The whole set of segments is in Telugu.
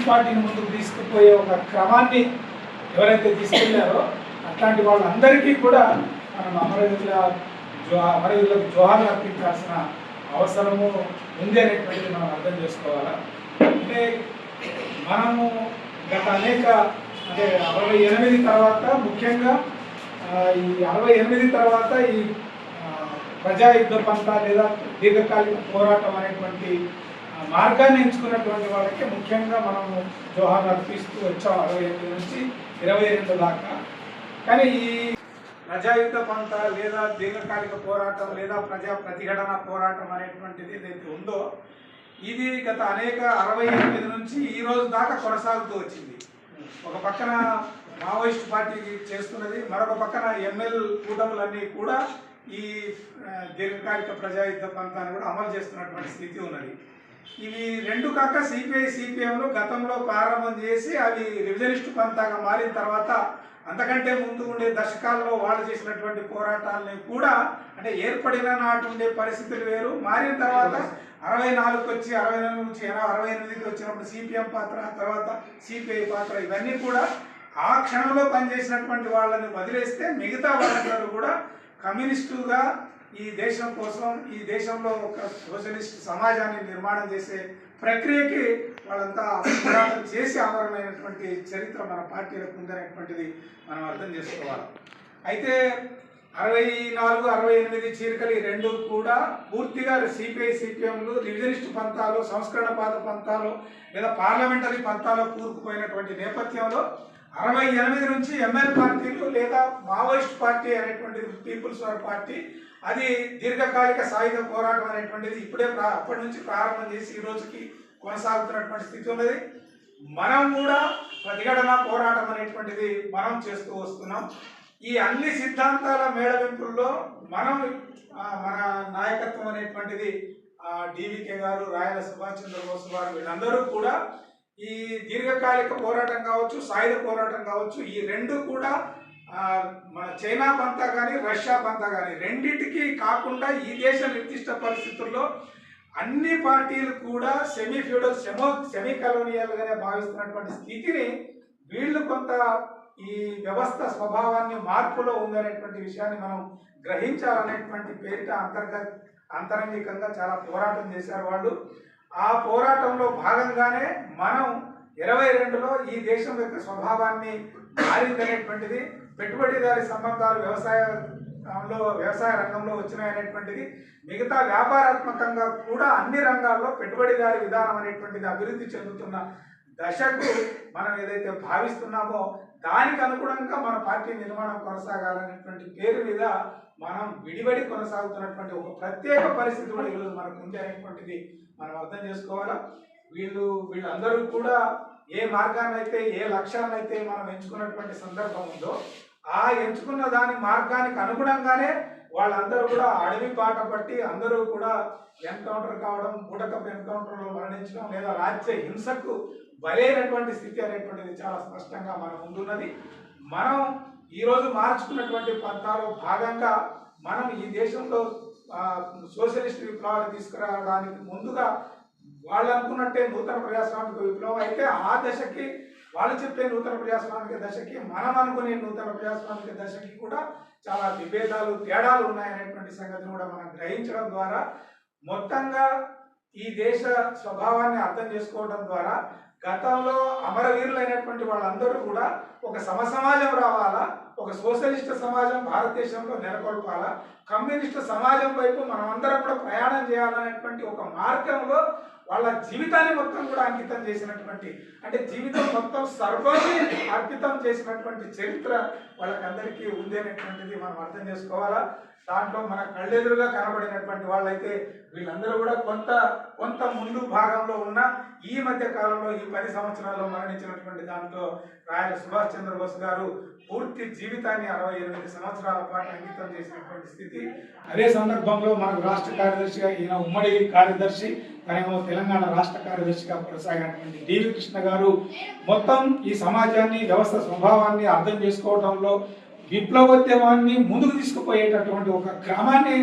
పార్టీని ముందుకు తీసుకుపోయే ఒక క్రమాన్ని ఎవరైతే తీసుకెళ్లారో అట్లాంటి వాళ్ళందరికీ కూడా మనం అమరవీరులకు జోహార్లు అర్పించాల్సిన అవసరము ఉంది అనేటువంటిది మనం అర్థం చేసుకోవాలా. అంటే మనము గత అనేక అంటే 68 తర్వాత ముఖ్యంగా ఈ 68 తర్వాత ఈ ప్రజాయుద్ధ పంత లేదా దీర్ఘకాలిక పోరాటం అనేటువంటి మార్గాన్ని ఎంచుకున్నటువంటి వాళ్ళకి ముఖ్యంగా మనము జోహార్లు అర్పిస్తూ వచ్చాం 68 నుంచి 22 దాకా. కానీ ఈ ప్రజాయుద్ధ పంత లేదా దీర్ఘకాలిక పోరాటం లేదా ప్రజా ప్రతిఘటన పోరాటం అనేటువంటిది ఏదైతే ఉందో ఇది గత అనేక 68 నుంచి ఈ రోజు దాకా కొనసాగుతూ వచ్చింది. ఒక పక్కన మావోయిస్ట్ పార్టీ చేస్తున్నది, మరొక పక్కన ఎంఎల్ కూటములన్నీ కూడా ఈ దీర్ఘకాలిక ప్రజాయుద్ధ పంతాన్ని కూడా అమలు చేస్తున్నటువంటి స్థితి ఉన్నది. ఇవి రెండు కాక సిపిఐ సిపిఎంలు గతంలో ప్రారంభం చేసి అవి రివిజనిస్ట్ పంతాగా మారిన తర్వాత అంతకంటే ముందు ఉండే దశకాల్లో వాళ్ళు చేసినటువంటి పోరాటాలని కూడా అంటే ఏర్పడిన నాటి ఉండే పరిస్థితులు వేరు, మారిన తర్వాత 64కి వచ్చి 64 నుంచి 68కి వచ్చినప్పుడు సిపిఎం పాత్ర, తర్వాత సిపిఐ పాత్ర, ఇవన్నీ కూడా ఆ క్షణంలో పనిచేసినటువంటి వాళ్ళని వదిలేస్తే మిగతా వాళ్ళందరూ కూడా కమ్యూనిస్టుగా ఈ దేశం కోసం ఈ దేశంలో ఒక సోషలిస్ట్ సమాజాన్ని నిర్మాణం చేసే ప్రక్రియకి వాళ్ళంతా పోరాటం చేసి అమరమైనటువంటి చరిత్ర మన పార్టీలకు ఉందనేటువంటిది మనం అర్థం చేసుకోవాలి. అయితే 64, 68 చీరికలు ఈ రెండు కూడా పూర్తిగా సిపిఐ సిపిఎంలు రివిజనిస్ట్ పంతాలు, సంస్కరణపాత పంతాలు లేదా పార్లమెంటరీ పంతాలో కూరుకుపోయినటువంటి నేపథ్యంలో 68 నుంచి ఎంఎల్ పార్టీలు లేదా మావోయిస్ట్ పార్టీ అనేటువంటిది పీపుల్స్ వార్ పార్టీ అది దీర్ఘకాలిక సాయుధ పోరాటం అనేటువంటిది ఇప్పుడే అప్పటి నుంచి ప్రారంభం చేసి ఈ రోజుకి కొనసాగుతున్నటువంటి స్థితి ఉన్నది. మనం కూడా ప్రతిఘటన పోరాటం అనేటువంటిది మనం చేస్తూ వస్తున్నాం. ఈ అన్ని సిద్ధాంతాల మేళవింపుల్లో మనం మన నాయకత్వం అనేటువంటిది డివికే గారు, రాయల సుభాష్ చంద్రబోస్ గారు వీళ్ళందరూ కూడా ఈ దీర్ఘకాలిక పోరాటం కావచ్చు, సాయుధ పోరాటం కావచ్చు, ఈ రెండు కూడా మన చైనా పంతా కానీ రష్యా పంతా కానీ రెండింటికి కాకుండా ఈ దేశ నిర్దిష్ట పరిస్థితుల్లో అన్ని పార్టీలు కూడా సెమీ ఫ్యూడల్ సెమీ కలోనియల్గానే భావిస్తున్నటువంటి స్థితిని వీళ్ళు కొంత ఈ వ్యవస్థ స్వభావాన్ని మార్పులో ఉందనేటువంటి విషయాన్ని మనం గ్రహించాలనేటువంటి పేరిట అంతరంగికంగా చాలా పోరాటం చేశారు వాళ్ళు. ఆ పోరాటంలో భాగంగానే మనం 22లో ఈ దేశం యొక్క స్వభావాన్ని మారిందనేటువంటిది, పెట్టుబడిదారి సంబంధాలు వ్యవసాయ రంగంలో వచ్చినాయనేటువంటిది, మిగతా వ్యాపారాత్మకంగా కూడా అన్ని రంగాల్లో పెట్టుబడిదారి విధానం అనేటువంటిది అభివృద్ధి చెందుతున్న దశకు మనం ఏదైతే భావిస్తున్నామో దానికి అనుగుణంగా మన పార్టీ నిర్మాణం కొనసాగాలనేటువంటి పేరు మీద మనం విడివడి కొనసాగుతున్నటువంటి ఒక ప్రత్యేక పరిస్థితి కూడా ఈరోజు మనకు ఉంది అనేటువంటిది మనం అర్థం చేసుకోవాలా. వీళ్ళందరూ కూడా ఏ మార్గాన్ని అయితే ఏ లక్ష్యాన్ని అయితే మనం ఎంచుకున్నటువంటి సందర్భం ఉందో ఆ ఎంచుకున్న దాని మార్గానికి అనుగుణంగానే వాళ్ళందరూ కూడా అడవి బాట పట్టి అందరూ కూడా ఎన్కౌంటర్ కావడం, బూటకపు ఎన్కౌంటర్లో మరణించడం లేదా రాజ్య హింసకు బలైనటువంటి స్థితి అనేటువంటిది చాలా స్పష్టంగా మన ముందున్నది. మనం ఈరోజు మార్చుకున్నటువంటి పంతాలో భాగంగా మనం ఈ దేశంలో సోషలిస్ట్ విప్లవాన్ని తీసుకురావడానికి ముందుగా వాళ్ళు అనుకున్నట్టే నూతన ప్రజాస్వామిక విప్లవం అయితే ఆ దశకి వాళ్ళు చెప్పే నూతన ప్రజాస్వామిక దశకి మనం అనుకునే నూతన ప్రజాస్వామిక దశకి కూడా చాలా విభేదాలు, తేడాలు ఉన్నాయనేటువంటి సంగతిని కూడా మనం గ్రహించడం ద్వారా మొత్తంగా ఈ దేశ స్వభావాన్ని అర్థం చేసుకోవడం ద్వారా గతంలో అమరవీరులైనటువంటి వాళ్ళందరూ కూడా ఒక సమసమాజం రావాలా, ఒక సోషలిస్ట్ సమాజం భారతదేశంలో నెలకొల్పాలా, కమ్యూనిస్ట్ సమాజం వైపు మనమందరం కూడా ప్రయాణం చేయాలనేటువంటి ఒక మార్గంలో వాళ్ళ జీవితాన్ని మొత్తం కూడా అంకితం చేసినటువంటి అంటే జీవితం మొత్తం సర్వాన్ని అర్పితం చేసినటువంటి చరిత్ర వాళ్ళకందరికీ ఉంది అనేటువంటిది మనం అర్థం చేసుకోవాలా. దాంట్లో మన కళ్ళెదురుగా కనబడినటువంటి వాళ్ళైతే వీళ్ళందరూ కూడా కొంత ముందు భాగంలో ఉన్న ఈ మధ్య కాలంలో ఈ 10 సంవత్సరాల్లో మరణించినటువంటి దాంట్లో రాయల సుభాష్ చంద్రబోస్ గారు పూర్తి జీవితాన్ని 68 సంవత్సరాల పాటు అంకితం చేసినటువంటి స్థితి. అదే సందర్భంలో మనకు రాష్ట్ర కార్యదర్శిగా ఈయన ఉమ్మడి కార్యదర్శి, తనేమో తెలంగాణ రాష్ట్ర కార్యదర్శిగా కొనసాగినటువంటి డివి కృష్ణ గారు మొత్తం ఈ సమాజాన్ని, వ్యవస్థ స్వభావాన్ని అర్థం చేసుకోవడంలో విప్లవోద్యమాన్ని ముందుకు తీసుకుపోయేటటువంటి ఒక క్రమాన్ని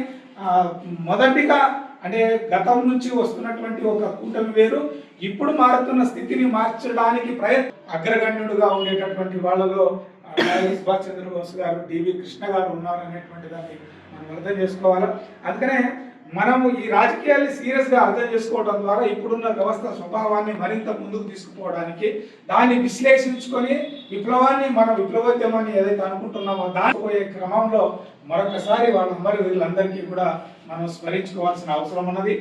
మొదటిగా అంటే గతం నుంచి వస్తున్నటువంటి ఒక కూటమి వేరు, ఇప్పుడు మారుతున్న స్థితిని మార్చడానికి అగ్రగణ్యుడుగా ఉండేటటువంటి వాళ్ళలో సుభాష్ చంద్రబోస్ గారు, డివి కృష్ణ గారు ఉన్నారు అనేటువంటి దాన్ని మనం అర్థం చేసుకోవాలి. అందుకనే మనము ఈ రాజకీయాల్ని సీరియస్గా అర్థం చేసుకోవడం ద్వారా ఇప్పుడున్న వ్యవస్థ స్వభావాన్ని మరింత ముందుకు తీసుకుపోవడానికి, దాన్ని విశ్లేషించుకొని విప్లవాన్ని, మన విప్లవోద్యమాన్ని ఏదైతే అనుకుంటున్నామో దానికి పోయే క్రమంలో మరొకసారి వీళ్ళందరికీ కూడా మనం స్మరించుకోవాల్సిన అవసరం ఉన్నది.